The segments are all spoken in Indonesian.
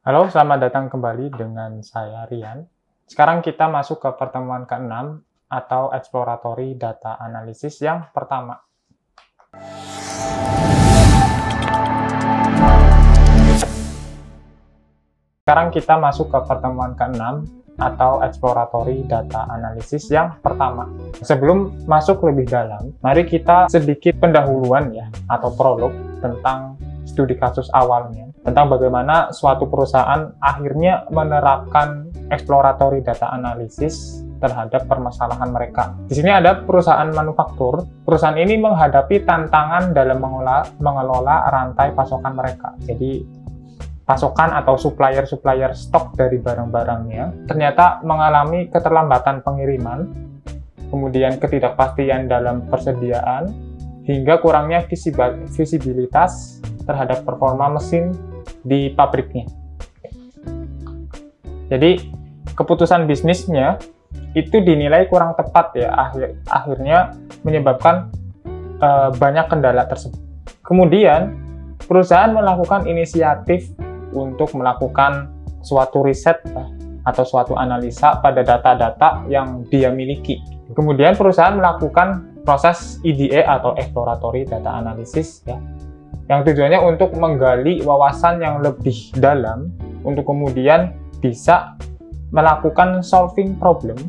Halo, selamat datang kembali dengan saya Rian. Sekarang kita masuk ke pertemuan ke-6 atau exploratory data analysis yang pertama. Sekarang kita masuk ke pertemuan ke-6 atau exploratory data analysis yang pertama. Sebelum masuk lebih dalam, mari kita sedikit pendahuluan ya, atau prolog tentang studi kasus awalnya, tentang bagaimana suatu perusahaan akhirnya menerapkan exploratory data analysis terhadap permasalahan mereka. Di sini ada perusahaan manufaktur. Perusahaan ini menghadapi tantangan dalam mengelola rantai pasokan mereka. Jadi pasokan atau supplier stok dari barang-barangnya ternyata mengalami keterlambatan pengiriman, kemudian ketidakpastian dalam persediaan, hingga kurangnya visibilitas terhadap performa mesin di pabriknya. Jadi keputusan bisnisnya itu dinilai kurang tepat ya, akhirnya menyebabkan banyak kendala tersebut. Kemudian perusahaan melakukan inisiatif untuk melakukan suatu riset atau suatu analisa pada data-data yang dia miliki. Kemudian perusahaan melakukan proses EDA atau exploratory data analysis ya, yang tujuannya untuk menggali wawasan yang lebih dalam untuk kemudian bisa melakukan solving problem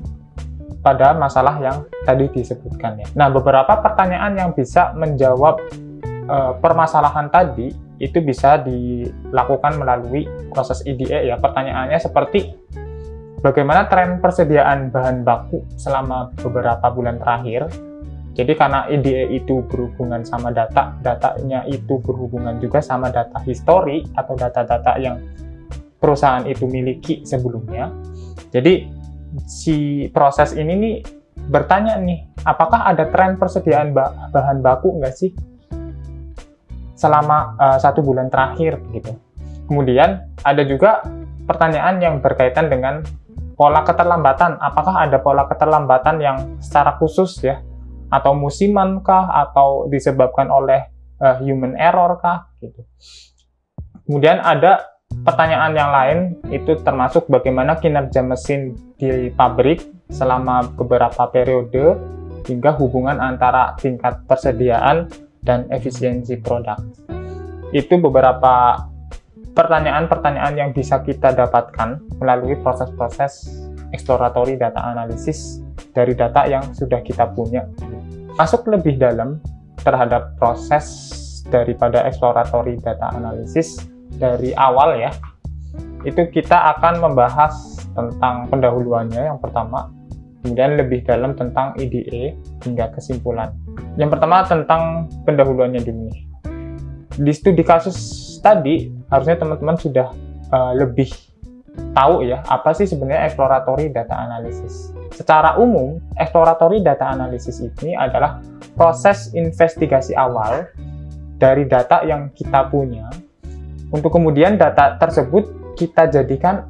pada masalah yang tadi disebutkan ya. Nah, beberapa pertanyaan yang bisa menjawab permasalahan tadi itu bisa dilakukan melalui proses EDA ya. Pertanyaannya seperti bagaimana tren persediaan bahan baku selama beberapa bulan terakhir. Jadi karena EDA itu berhubungan sama datanya itu berhubungan juga sama data histori atau data-data yang perusahaan itu miliki sebelumnya. Jadi si proses ini nih bertanya nih, apakah ada tren persediaan bahan baku nggak sih selama 1 bulan terakhir gitu. Kemudian ada juga pertanyaan yang berkaitan dengan pola keterlambatan. Apakah ada pola keterlambatan yang secara khusus ya, atau musiman kah, atau disebabkan oleh human error kah gitu. Kemudian ada pertanyaan yang lain, itu termasuk bagaimana kinerja mesin di pabrik selama beberapa periode hingga hubungan antara tingkat persediaan dan efisiensi produk. Itu beberapa pertanyaan-pertanyaan yang bisa kita dapatkan melalui proses-proses exploratory data analysis dari data yang sudah kita punya. Masuk lebih dalam terhadap proses daripada exploratory data analysis dari awal ya, itu kita akan membahas tentang pendahuluannya yang pertama, kemudian lebih dalam tentang EDA hingga kesimpulan. Yang pertama tentang pendahuluannya dulu nih. Di studi kasus tadi harusnya teman-teman sudah lebih tahu ya, apa sih sebenarnya exploratory data analysis. Secara umum, exploratory data analysis ini adalah proses investigasi awal dari data yang kita punya, untuk kemudian data tersebut kita jadikan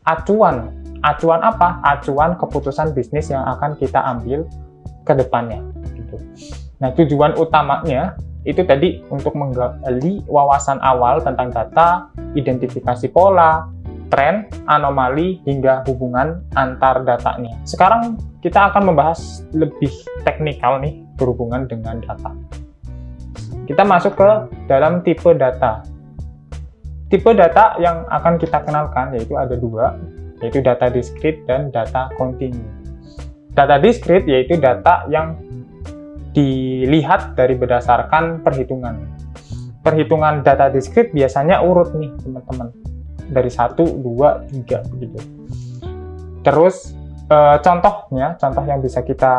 acuan. Acuan apa? Acuan keputusan bisnis yang akan kita ambil ke depannya. Gitu. Nah, tujuan utamanya itu tadi untuk menggali wawasan awal tentang data, identifikasi pola, tren, anomali, hingga hubungan antar datanya. Sekarang kita akan membahas lebih teknikal nih berhubungan dengan data. Kita masuk ke dalam tipe data. Tipe data yang akan kita kenalkan yaitu ada 2, yaitu data discrete dan data continue. Data discrete yaitu data yang dilihat dari berdasarkan perhitungan. Perhitungan data discrete biasanya urut nih teman-teman, dari 1, 2, 3 begitu. Terus contoh yang bisa kita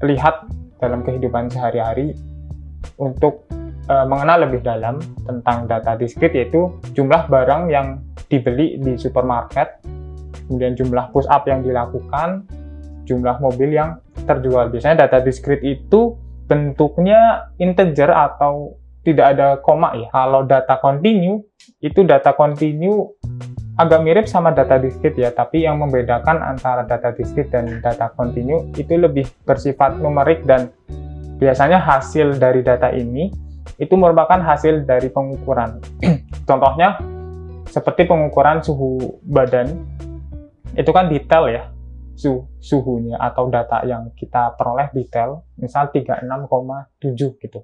lihat dalam kehidupan sehari-hari untuk mengenal lebih dalam tentang data discrete yaitu jumlah barang yang dibeli di supermarket, kemudian jumlah push up yang dilakukan, jumlah mobil yang terjual. Biasanya data discrete itu bentuknya integer atau tidak ada koma ya. Kalau data continue, itu data continue agak mirip sama data discrete ya, tapi yang membedakan antara data discrete dan data continue itu lebih bersifat numerik, dan biasanya hasil dari data ini itu merupakan hasil dari pengukuran. Contohnya, seperti pengukuran suhu badan, itu kan detail ya, suhunya atau data yang kita peroleh detail, misal 36,7 gitu.